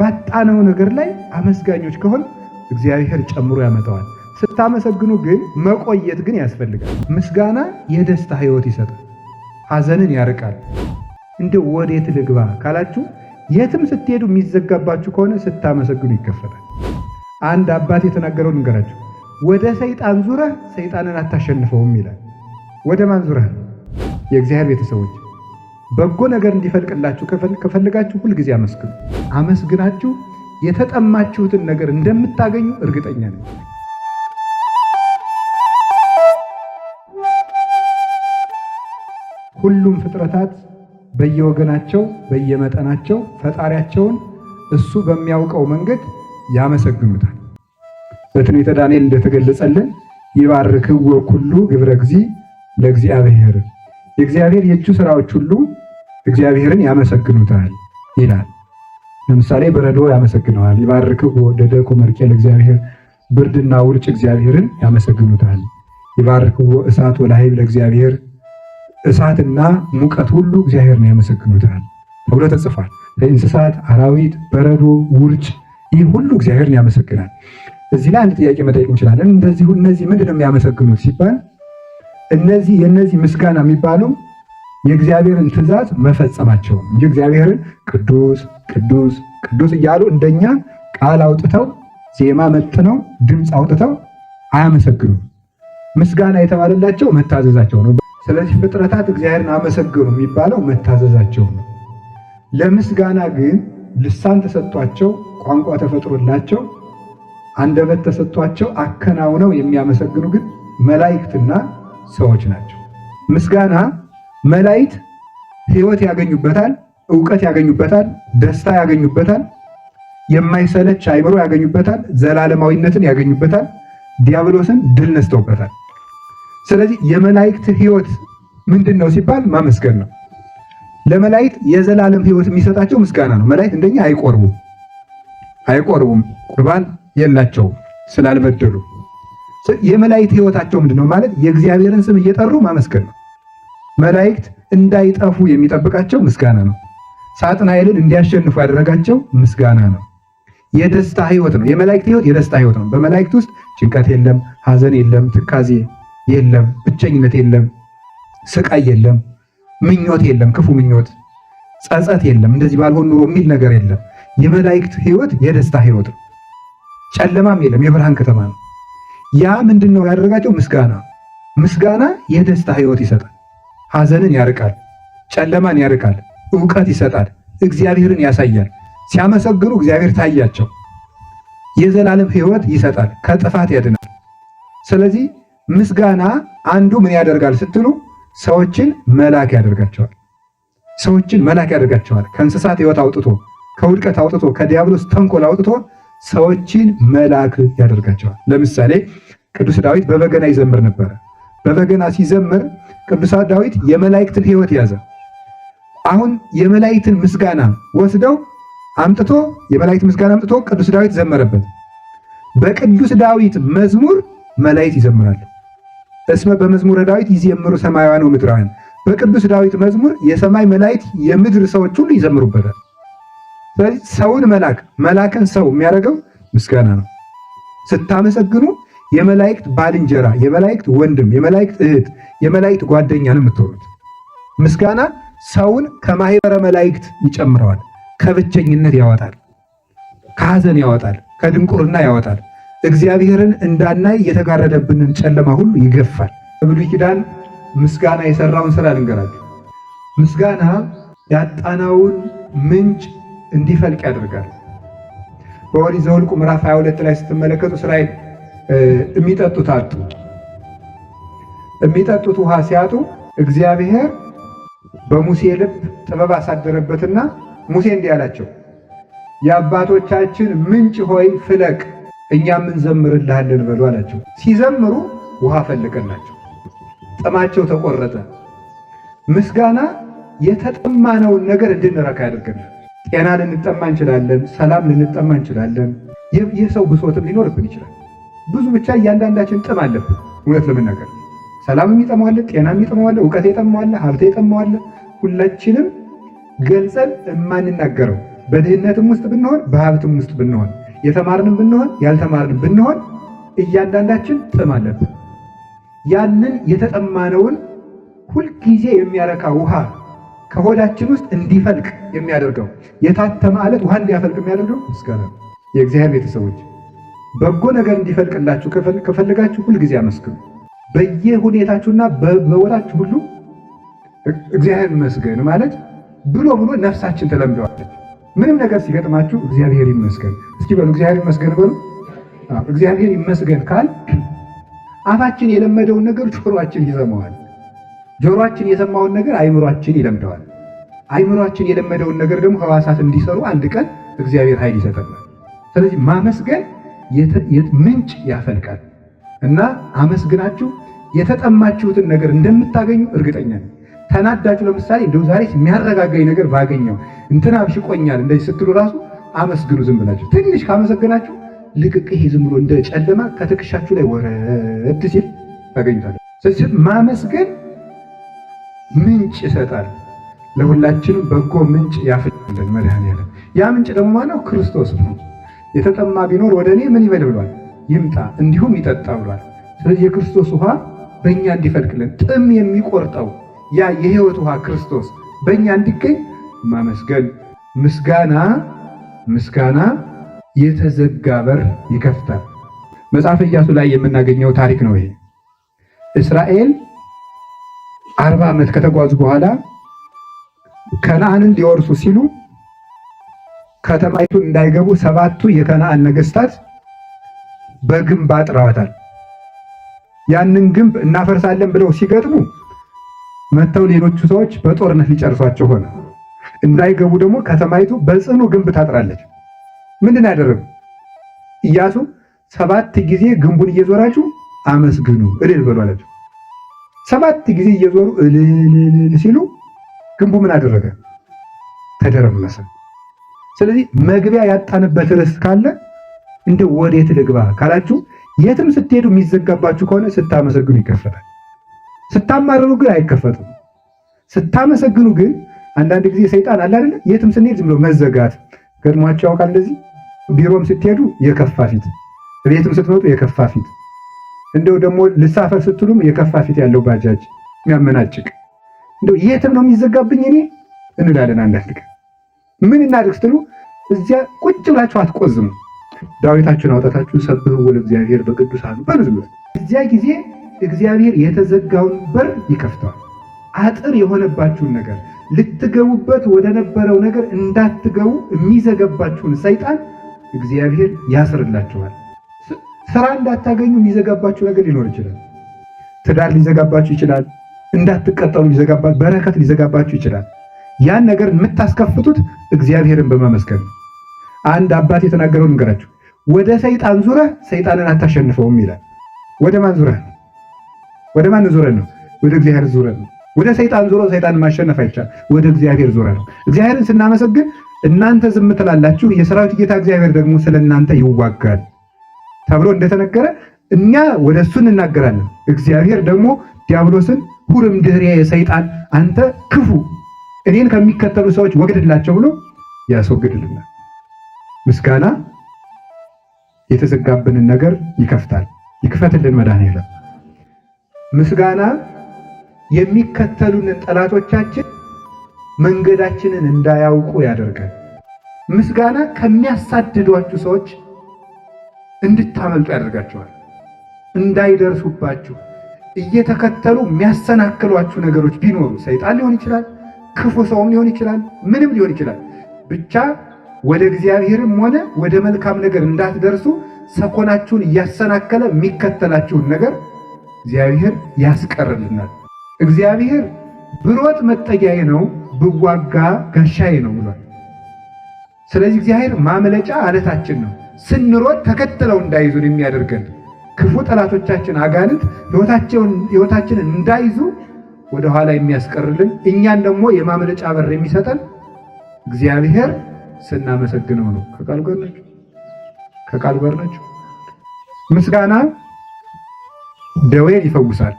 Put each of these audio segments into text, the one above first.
ባጣነው ነገር ላይ አመስጋኞች ከሆን እግዚአብሔር ጨምሮ ያመጣዋል። ስታመሰግኑ ግን መቆየት ግን ያስፈልጋል። ምስጋና የደስታ ሕይወት ይሰጣል፣ ሐዘንን ያርቃል። እንደ ወዴት ልግባ ካላችሁ የትም ስትሄዱ የሚዘጋባችሁ ከሆነ ስታመሰግኑ ይከፈታል። አንድ አባት የተናገረውን እንገራችሁ። ወደ ሰይጣን ዙረህ ሰይጣንን አታሸንፈውም ይላል። ወደ ማን ዙረህ? የእግዚአብሔር ቤተሰቦች። በጎ ነገር እንዲፈልቅላችሁ ከፈልጋችሁ ሁልጊዜ አመስግኑ። አመስግናችሁ የተጠማችሁትን ነገር እንደምታገኙ እርግጠኛ ነኝ። ሁሉም ፍጥረታት በየወገናቸው በየመጠናቸው ፈጣሪያቸውን እሱ በሚያውቀው መንገድ ያመሰግኑታል። በትንቢተ ዳንኤል እንደተገለጸልን ይባርክዎ ኩሉ ግብረ እግዚእ ለእግዚአብሔር፣ የእግዚአብሔር የእጁ ስራዎች ሁሉ እግዚአብሔርን ያመሰግኑታል ይላል። ለምሳሌ በረዶ ያመሰግነዋል። ይባርክዎ ደደኩ መርቄ ለእግዚአብሔር፣ ብርድና ውርጭ እግዚአብሔርን ያመሰግኑታል። ይባርክዎ እሳት ወላሂብ ለእግዚአብሔር፣ እሳትና ሙቀት ሁሉ እግዚአብሔርን ያመሰግኑታል ተብሎ ተጽፏል። እንስሳት፣ አራዊት፣ በረዶ፣ ውርጭ ይህ ሁሉ እግዚአብሔርን ያመሰግናል። እዚህ ላይ አንድ ጥያቄ መጠየቅ እንችላለን። እነዚህ ምንድን ነው የሚያመሰግኑት ሲባል የእነዚህ ምስጋና የሚባሉ የእግዚአብሔርን ትእዛዝ መፈጸማቸው እንጂ እግዚአብሔርን ቅዱስ ቅዱስ ቅዱስ እያሉ እንደኛ ቃል አውጥተው ዜማ መጥነው ድምፅ አውጥተው አያመሰግኑም። ምስጋና የተባለላቸው መታዘዛቸው ነው። ስለዚህ ፍጥረታት እግዚአብሔርን አመሰግኑ የሚባለው መታዘዛቸው ነው። ለምስጋና ግን ልሳን ተሰጥቷቸው ቋንቋ ተፈጥሮላቸው አንደበት ተሰጥቷቸው አከናውነው የሚያመሰግኑ ግን መላእክትና ሰዎች ናቸው። ምስጋና መላእክት ሕይወት ያገኙበታል፣ ዕውቀት ያገኙበታል፣ ደስታ ያገኙበታል፣ የማይሰለች አእምሮ ያገኙበታል፣ ዘላለማዊነትን ያገኙበታል፣ ዲያብሎስን ድል ነስተውበታል። ስለዚህ የመላእክት ሕይወት ምንድን ነው ሲባል ማመስገን ነው። ለመላእክት የዘላለም ሕይወት የሚሰጣቸው ምስጋና ነው። መላእክት እንደኛ አይቆርቡም፣ ቁርባን የላቸውም ስላልበደሉ። የመላእክት ሕይወታቸው ምንድን ነው ማለት የእግዚአብሔርን ስም እየጠሩ ማመስገን ነው። መላእክት እንዳይጠፉ የሚጠብቃቸው ምስጋና ነው። ሳጥናኤልን እንዲያሸንፉ ያደረጋቸው ምስጋና ነው። የደስታ ሕይወት ነው። የመላእክት ሕይወት የደስታ ሕይወት ነው። በመላእክት ውስጥ ጭንቀት የለም፣ ሐዘን የለም፣ ትካዜ የለም፣ ብቸኝነት የለም፣ ስቃይ የለም፣ ምኞት የለም፣ ክፉ ምኞት፣ ጸጸት የለም፣ እንደዚህ ባልሆን ኑሮ የሚል ነገር የለም። የመላእክት ሕይወት የደስታ ሕይወት ነው። ጨለማም የለም፣ የብርሃን ከተማ ነው። ያ ምንድነው ያደረጋቸው? ምስጋና የደስታ ሕይወት ይሰጣል፣ ሐዘንን ያርቃል፣ ጨለማን ያርቃል፣ ዕውቀት ይሰጣል፣ እግዚአብሔርን ያሳያል። ሲያመሰግኑ እግዚአብሔር ታያቸው። የዘላለም ሕይወት ይሰጣል፣ ከጥፋት ያድናል። ስለዚህ ምስጋና አንዱ ምን ያደርጋል ስትሉ ሰዎችን መላክ ያደርጋቸዋል። ከእንስሳት ሕይወት አውጥቶ ከውድቀት አውጥቶ ከዲያብሎስ ተንኮል አውጥቶ ሰዎችን መላክ ያደርጋቸዋል። ለምሳሌ ቅዱስ ዳዊት በበገና ይዘምር ነበረ። በበገና ሲዘምር ቅዱስ ዳዊት የመላእክትን ሕይወት ያዘ። አሁን የመላእክትን ምስጋና አምጥቶ ቅዱስ ዳዊት ዘመረበት። በቅዱስ ዳዊት መዝሙር መላእክት ይዘምራሉ። እስመ በመዝሙረ ዳዊት ይዘምሩ ሰማያውያን ወምድራውያን። በቅዱስ ዳዊት መዝሙር የሰማይ መላእክት የምድር ሰዎች ሁሉ ይዘምሩበታል። ስለዚህ ሰውን መላክን ሰው የሚያደርገው ምስጋና ነው። ስታመሰግኑ የመላእክት ባልንጀራ፣ የመላእክት ወንድም፣ የመላእክት እህት፣ የመላእክት ጓደኛ ነው የምትሆኑት። ምስጋና ሰውን ከማህበረ መላእክት ይጨምረዋል፣ ከብቸኝነት ያወጣል፣ ከሐዘን ያወጣል፣ ከድንቁርና ያወጣል። እግዚአብሔርን እንዳናይ የተጋረደብንን ጨለማ ሁሉ ይገፋል። በብሉይ ኪዳን ምስጋና የሰራውን ስራ ልንገራችሁ። ምስጋና ያጣናውን ምንጭ እንዲፈልቅ ያደርጋል። በኦሪት ዘኍልቍ ምዕራፍ 22 ላይ ስትመለከቱ እስራኤል የሚጠጡት አጡ። የሚጠጡት ውሃ ሲያጡ እግዚአብሔር በሙሴ ልብ ጥበብ አሳደረበትና ሙሴ እንዲህ አላቸው፣ የአባቶቻችን ምንጭ ሆይ ፍለቅ፣ እኛም እንዘምርልሃለን በሉ አላቸው። ሲዘምሩ ውሃ ፈለቀላቸው፣ ጥማቸው ተቆረጠ። ምስጋና የተጠማነውን ነገር እንድንረካ ያደርገናል። ጤና ልንጠማ እንችላለን፣ ሰላም ልንጠማ እንችላለን፣ የሰው ብሶትም ሊኖርብን ይችላል። ብዙ ብቻ እያንዳንዳችን ጥም አለብን። እውነት ለመናገር ሰላም የሚጠማዋለ፣ ጤና የሚጠማዋለ፣ እውቀት የጠማዋለ፣ ሀብት የጠማዋለ፣ ሁላችንም ገልጸን የማንናገረው በድህነትም ውስጥ ብንሆን በሀብትም ውስጥ ብንሆን የተማርንም ብንሆን ያልተማርንም ብንሆን እያንዳንዳችን ጥም አለብን። ያንን የተጠማነውን ሁልጊዜ የሚያረካ ውሃ ከሆዳችን ውስጥ እንዲፈልቅ የሚያደርገው የታተመ አለት ውሃ እንዲያፈልቅ የሚያደርገው ምስጋና ነው። የእግዚአብሔር ቤተሰቦች በጎ ነገር እንዲፈልቅላችሁ ከፈልጋችሁ ሁልጊዜ አመስግኑ። በየሁኔታችሁና በወራችሁ ሁሉ እግዚአብሔር ይመስገን ማለት ብሎ ነፍሳችን ተለምደዋለች። ምንም ነገር ሲገጥማችሁ እግዚአብሔር ይመስገን እስኪ በሉ። እግዚአብሔር ይመስገን በሉ። እግዚአብሔር ይመስገን ካል አፋችን የለመደውን ነገር ጆሮአችን ይሰማዋል። ጆሮአችን የሰማውን ነገር አይምሯችን ይለምደዋል። አይምሯችን የለመደውን ነገር ደግሞ ሕዋሳት እንዲሰሩ አንድ ቀን እግዚአብሔር ኃይል ይሰጠናል። ስለዚህ ማመስገን ምንጭ ያፈልቃል እና አመስግናችሁ የተጠማችሁትን ነገር እንደምታገኙ እርግጠኛ ነኝ። ተናዳችሁ ለምሳሌ እንደው ዛሬ የሚያረጋጋኝ ነገር ባገኘው እንትና አብሽቆኛል እንደዚህ ስትሉ ራሱ አመስግኑ። ዝም ብላችሁ ትንሽ ካመሰገናችሁ ልቅቅ ይሄ ዝም ብሎ እንደ ጨለማ ከትከሻችሁ ላይ ወረድ ሲል ታገኙታላችሁ። ስለዚህ ማመስገን ምንጭ ይሰጣል። ለሁላችንም በጎ ምንጭ ያፈልቅልን መድኃኔዓለም። ያ ምንጭ ደግሞ ማነው? ክርስቶስ ነው። የተጠማ ቢኖር ወደ እኔ ምን ይበል ብሏል? ይምጣ እንዲሁም ይጠጣ ብሏል። ስለዚህ የክርስቶስ ውሃ በእኛ እንዲፈልቅልን ጥም የሚቆርጠው ያ የሕይወት ውሃ ክርስቶስ በእኛ እንዲገኝ ማመስገን። ምስጋና የተዘጋ በር ይከፍታል። መጽሐፈ ኢያሱ ላይ የምናገኘው ታሪክ ነው ይሄ። እስራኤል 40 ዓመት ከተጓዙ በኋላ ከነዓንን ሊወርሱ ሲሉ ከተማይቱን እንዳይገቡ 7ቱ የከነዓን ነገስታት በግንብ አጥረዋታል። ያንን ግንብ እናፈርሳለን ብለው ሲገጥሙ መተው ሌሎቹ ሰዎች በጦርነት ሊጨርሷቸው ሆነ። እንዳይገቡ ደግሞ ከተማይቱ በጽኑ ግንብ ታጥራለች። ምንድን ያደረጉ? ኢያሱ 7 ጊዜ ግንቡን እየዞራችሁ አመስግኑ እልል በሉ አላቸው። 7 ጊዜ እየዞሩ እልል ሲሉ ግንቡ ምን አደረገ? ተደረመሰ። ስለዚህ መግቢያ ያጣንበት ርስት ካለ እንደ ወዴት ልግባ ካላችሁ የትም ስትሄዱ የሚዘጋባችሁ ከሆነ ስታመሰግኑ ይከፈታል። ስታማረሩ ግን አይከፈትም። ስታመሰግኑ ግን አንዳንድ ጊዜ ሰይጣን አለ አይደል? የትም ስንሄድ ዝም ብሎ መዘጋት ገጥሟቸው ያውቃል። እንደዚህ ቢሮም ስትሄዱ የከፋ ፊት፣ ቤትም ስትመጡ የከፋ ፊት፣ እንደው ደግሞ ልሳፈር ስትሉም የከፋ ፊት ያለው ባጃጅ የሚያመናጭቅ እንደው የትም ነው የሚዘጋብኝ እኔ እንላለን። አንዳንድ ቀን ምን እናድርግ ስትሉ እዚያ ቁጭ ብላችሁ አትቆዝሙ። ዳዊታችሁን አውጣታችሁ ሰብሑ ለእግዚአብሔር በቅዱሳኑ በሉ። እዚያ ጊዜ እግዚአብሔር የተዘጋውን በር ይከፍተዋል። አጥር የሆነባችሁን ነገር ልትገቡበት ወደ ነበረው ነገር እንዳትገቡ የሚዘገባችሁን ሰይጣን እግዚአብሔር ያስርላችኋል። ስራ እንዳታገኙ የሚዘጋባችሁ ነገር ሊኖር ይችላል። ትዳር ሊዘጋባችሁ ይችላል። እንዳትቀጠሉ ሊዘጋባችሁ፣ በረከት ሊዘጋባችሁ ይችላል። ያን ነገር የምታስከፍቱት እግዚአብሔርን በማመስገን ነው። አንድ አባት የተናገረውን እንገራችሁ። ወደ ሰይጣን ዙረህ ሰይጣንን አታሸንፈውም ይላል። ወደ ማን ዙረህ ነው? ወደ ማን ዙረህ ነው? ወደ እግዚአብሔር ዙረህ ነው። ወደ ሰይጣን ዙሮ ሰይጣንን ማሸነፍ አይቻል። ወደ እግዚአብሔር ዙረህ ነው። እግዚአብሔርን ስናመሰግን እናንተ ዝም ትላላችሁ፣ የሰራዊት ጌታ እግዚአብሔር ደግሞ ስለ እናንተ ይዋጋል ተብሎ እንደተነገረ እኛ ወደ እሱ እንናገራለን። እግዚአብሔር ደግሞ ዲያብሎስን ሁርም ድህሬ ሰይጣን አንተ ክፉ እኔን ከሚከተሉ ሰዎች ወግድላቸው ብሎ ያስወግድልናል። ምስጋና የተዘጋብንን ነገር ይከፍታል። ይክፈትልን መድኃኔዓለም። ምስጋና የሚከተሉንን ጠላቶቻችን መንገዳችንን እንዳያውቁ ያደርጋል። ምስጋና ከሚያሳድዷችሁ ሰዎች እንድታመልጡ ያደርጋቸዋል። እንዳይደርሱባችሁ እየተከተሉ የሚያሰናክሏችሁ ነገሮች ቢኖሩ ሰይጣን ሊሆን ይችላል፣ ክፉ ሰውም ሊሆን ይችላል፣ ምንም ሊሆን ይችላል። ብቻ ወደ እግዚአብሔርም ሆነ ወደ መልካም ነገር እንዳትደርሱ ሰኮናችሁን እያሰናከለ የሚከተላችሁን ነገር እግዚአብሔር ያስቀርልናል። እግዚአብሔር ብሮጥ መጠጊያዬ ነው፣ ብዋጋ ጋሻዬ ነው ብሏል። ስለዚህ እግዚአብሔር ማምለጫ አለታችን ነው። ስንሮጥ ተከትለው እንዳይዙን የሚያደርገን ክፉ ጠላቶቻችን አጋንንት ሕይወታችንን እንዳይዙ ወደ ኋላ የሚያስቀርልን እኛን ደግሞ የማምለጫ በር የሚሰጠን እግዚአብሔር ስናመሰግነው ነው። ከቃሉ ጋር ናችሁ? ከቃሉ ጋር ናችሁ? ምስጋና ደዌን ይፈውሳል።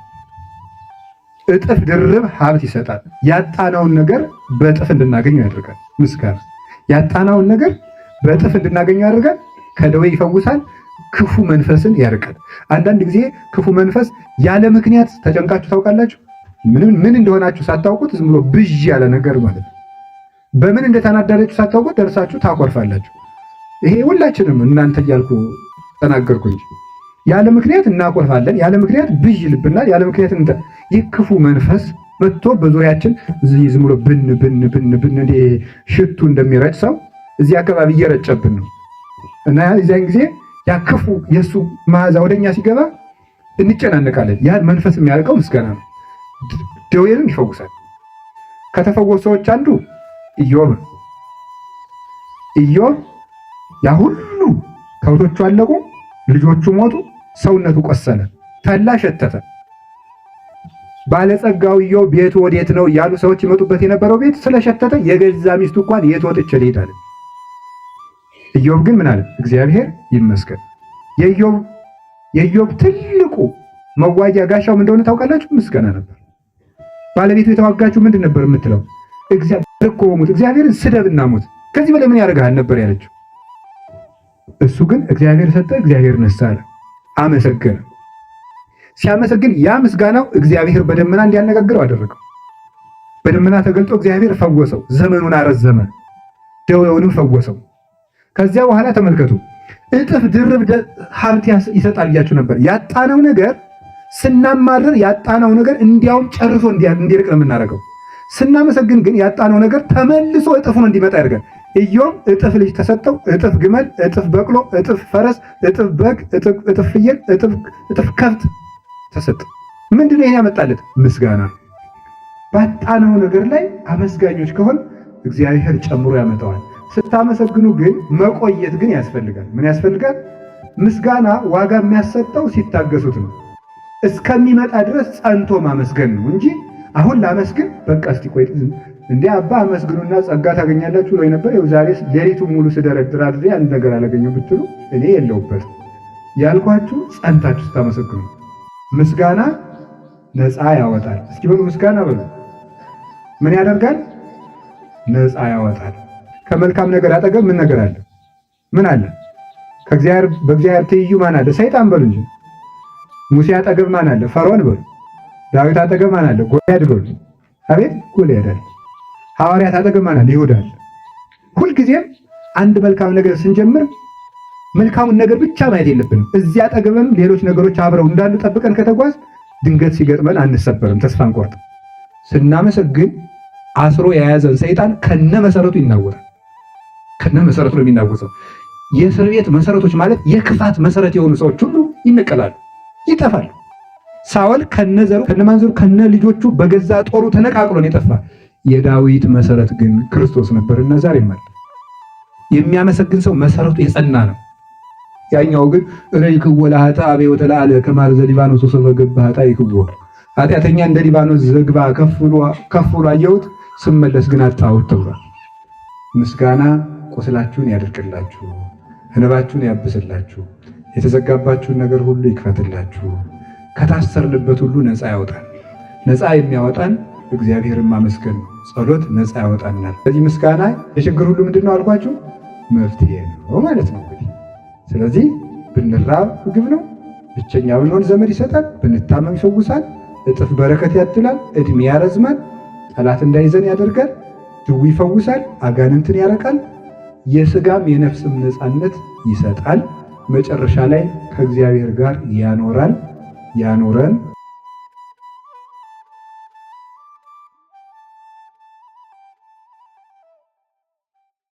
እጥፍ ድርብ ሀብት ይሰጣል። ያጣነውን ነገር በእጥፍ እንድናገኝ ያደርጋል። ምስጋና ያጣናውን ነገር በእጥፍ እንድናገኘው ያደርጋል። ከደዌ ይፈውሳል። ክፉ መንፈስን ያርቃል። አንዳንድ ጊዜ ክፉ መንፈስ ያለ ምክንያት ተጨንቃችሁ ታውቃላችሁ? ምን እንደሆናችሁ ሳታውቁት ዝም ብሎ ብዥ ያለ ነገር ማለት ነው። በምን እንደተናደዳችሁ ሳታውቁት ደርሳችሁ ታኮርፋላችሁ። ይሄ ሁላችንም እናንተ እያልኩ ተናገርኩ እንጂ ያለ ምክንያት እናኮርፋለን። ያለ ምክንያት ብዥ ይልብናል። ያለ ምክንያት ይህ ክፉ መንፈስ መጥቶ በዙሪያችን ዝም ብሎ ብን እንደ ሽቱ እንደሚረጭ ሰው እዚህ አካባቢ እየረጨብን ነው እና የዚያን ጊዜ ያ ክፉ የእሱ መዓዛ ወደኛ ሲገባ እንጨናነቃለን። ያ መንፈስ የሚያርቀው ምስጋና ነው። ደዌንም ይፈውሳል። ከተፈወሱ ሰዎች አንዱ ኢዮብ ነው። ኢዮብ ያ ሁሉ ከብቶቹ አለቁ፣ ልጆቹ ሞቱ፣ ሰውነቱ ቆሰለ፣ ተላ ሸተተ። ባለጸጋው ኢዮብ ቤቱ ወዴት ነው እያሉ ሰዎች ይመጡበት የነበረው ቤት ስለሸተተ የገዛ ሚስቱ እንኳን የት ወጥቼ ልሄድ አለ። ኢዮብ ግን ምን አለ? እግዚአብሔር ይመስገን። የኢዮብ ትልቁ መዋጊያ ጋሻው እንደሆነ ታውቃላችሁ? ምስጋና ነበር። ባለቤቱ የተዋጋችሁ ምንድን ነበር የምትለው? እግዚአብሔር እኮ ሞት፣ እግዚአብሔርን ስደብና ሞት፣ ከዚህ በላይ ምን ያደርግሃል ነበር ያለችው። እሱ ግን እግዚአብሔር ሰጠ፣ እግዚአብሔር ነሳ አለ። አመሰገነ። ሲያመሰግን ያ ምስጋናው እግዚአብሔር በደመና እንዲያነጋግረው አደረገው። በደመና ተገልጦ እግዚአብሔር ፈወሰው፣ ዘመኑን አረዘመ፣ ደዌውንም ፈወሰው። ከዚያ በኋላ ተመልከቱ፣ እጥፍ ድርብ ሀብት ይሰጣል ብያችሁ ነበር። ያጣነው ነገር ስናማርር ያጣነው ነገር እንዲያውም ጨርሶ እንዲርቅ ነው የምናደርገው። ስናመሰግን ግን ያጣነው ነገር ተመልሶ እጥፍ ነው እንዲመጣ ያደርጋል። ኢዮብ እጥፍ ልጅ ተሰጠው፣ እጥፍ ግመል፣ እጥፍ በቅሎ፣ እጥፍ ፈረስ፣ እጥፍ በግ፣ እጥፍ ፍየል፣ እጥፍ ከብት ተሰጠው። ምንድን ነው ይሄን ያመጣለት? ምስጋና። ባጣነው ነገር ላይ አመስጋኞች ከሆን እግዚአብሔር ጨምሮ ያመጣዋል። ስታመሰግኑ ግን መቆየት ግን ያስፈልጋል። ምን ያስፈልጋል? ምስጋና ዋጋ የሚያሰጠው ሲታገሱት ነው። እስከሚመጣ ድረስ ጸንቶ ማመስገን ነው እንጂ አሁን ላመስግን በቃ እስቲ ቆይ እንዴ አባ አመስግኑና ጸጋ ታገኛላችሁ ብሎ ነበር። ያው ዛሬ ሌሊቱን ሙሉ ስደረድር አድሬ አንድ ነገር አላገኘው ብትሉ እኔ የለውበት ያልኳችሁ ጸንታችሁ ስታመሰግኑ። ምስጋና ነፃ ያወጣል። እስኪ በሉ ምስጋና በሉ። ምን ያደርጋል? ነፃ ያወጣል። ከመልካም ነገር አጠገብ ምን ነገር አለ? ምን አለ? በእግዚአብሔር ትይዩ ማን አለ? ሰይጣን በሉ እንጂ። ሙሴ አጠገብ ማን አለ? ፈርዖን በሉ። ዳዊት አጠገብ ማን አለ? ጎልያድ በሉ። አቤት ጎልያድ አለ። ሐዋርያት አጠገብ ማን አለ? ይሁዳ አለ። ሁልጊዜም አንድ መልካም ነገር ስንጀምር መልካሙን ነገር ብቻ ማየት የለብንም። እዚያ አጠገብም ሌሎች ነገሮች አብረው እንዳሉ ጠብቀን ከተጓዝ ድንገት ሲገጥመን አንሰበርም፣ ተስፋ አንቆርጥም። ስናመሰግን አስሮ የያዘን ሰይጣን ከነ መሰረቱ ይናወጣል። ከነ መሰረቱ ነው የሚናወጠው። የእስር ቤት መሰረቶች ማለት የክፋት መሰረት የሆኑ ሰዎች ሁሉ ይነቀላሉ፣ ይጠፋሉ። ሳኦል ከነዘሩ ከነማንዘሩ ከነ ልጆቹ በገዛ ጦሩ ተነቃቅሎ ነው የጠፋ። የዳዊት መሰረት ግን ክርስቶስ ነበርና ዛሬም አለ። የሚያመሰግን ሰው መሰረቱ የጸና ነው። ያኛው ግን ረይክዎ ለኃጥእ ወተለዓለ ከማር ዘሊባኖስ ወሰበ ገብ ኃጥእ ይክዎ። ኃጢአተኛ እንደ ሊባኖስ ዘግባ ከፍ ብሎ አየሁት፣ ስመለስ ግን አጣሁት ተብሏል። ምስጋና ቁስላችሁን ያድርቅላችሁ፣ እንባችሁን ያብስላችሁ፣ የተዘጋባችሁን ነገር ሁሉ ይክፈትላችሁ፣ ከታሰርንበት ሁሉ ነፃ ያወጣል። ነፃ የሚያወጣን እግዚአብሔርን ማመስገን ነው። ጸሎት ነፃ ያወጣናል። ስለዚህ ምስጋና የችግር ሁሉ ምንድን ነው አልኳችሁ? መፍትሄ ነው ማለት ነው። እንግዲህ ስለዚህ ብንራብ ምግብ ነው፣ ብቸኛ ብንሆን ዘመድ ይሰጣል፣ ብንታመም ይፈውሳል፣ እጥፍ በረከት ያድላል፣ እድሜ ያረዝማል፣ ጠላት እንዳይዘን ያደርጋል፣ ድዊ ይፈውሳል፣ አጋንንትን ያረቃል፣ የስጋም የነፍስም ነፃነት ይሰጣል። መጨረሻ ላይ ከእግዚአብሔር ጋር ያኖራል። ያኖረን